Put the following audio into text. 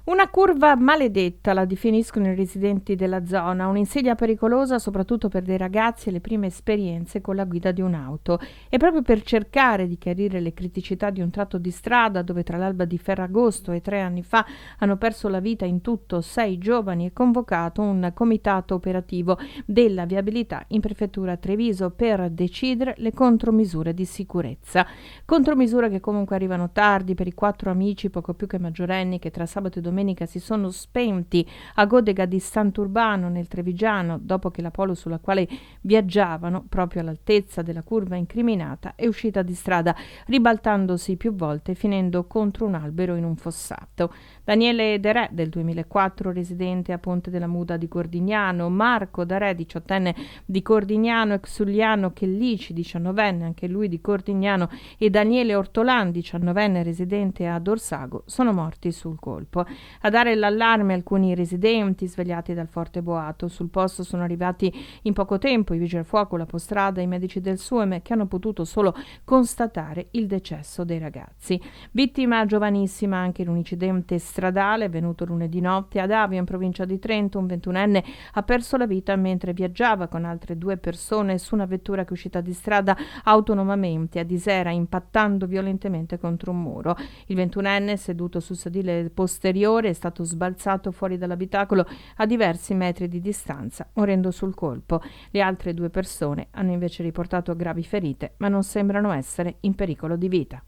Una curva maledetta, la definiscono i residenti della zona, un'insidia pericolosa soprattutto per dei ragazzi e le prime esperienze con la guida di un'auto. E proprio per cercare di chiarire le criticità di un tratto di strada dove tra l'alba di Ferragosto e 3 anni fa hanno perso la vita in tutto 6 giovani, è convocato un comitato operativo della viabilità in prefettura Treviso per decidere le contromisure di sicurezza. Contromisure che comunque arrivano tardi per i 4 amici poco più che maggiorenni che tra sabato e domenica si sono spenti a Godega di Sant'Urbano nel Trevigiano dopo che la Polo sulla quale viaggiavano, proprio all'altezza della curva incriminata, è uscita di strada ribaltandosi più volte e finendo contro un albero in un fossato. Daniele De Re, del 2004, residente a Ponte della Muda di Cordignano, Marco De Re, 18enne di Cordignano, Exuliano Chellici, 19enne, anche lui di Cordignano, e Daniele Ortolan, 19enne, residente ad Orsago, sono morti sul colpo. A dare l'allarme alcuni residenti svegliati dal forte boato. Sul posto sono arrivati in poco tempo i vigili del fuoco, la postrada e i medici del SUEM che hanno potuto solo constatare il decesso dei ragazzi. Vittima giovanissima anche in un incidente stradale avvenuto lunedì notte ad Avio, in provincia di Trento. Un 21enne ha perso la vita mentre viaggiava con altre 2 persone su una vettura che è uscita di strada autonomamente a Disera, impattando violentemente contro un muro. Il 21enne, seduto sul sedile posteriore, è stato sbalzato fuori dall'abitacolo a diversi metri di distanza, morendo sul colpo. Le altre 2 persone hanno invece riportato gravi ferite, ma non sembrano essere in pericolo di vita.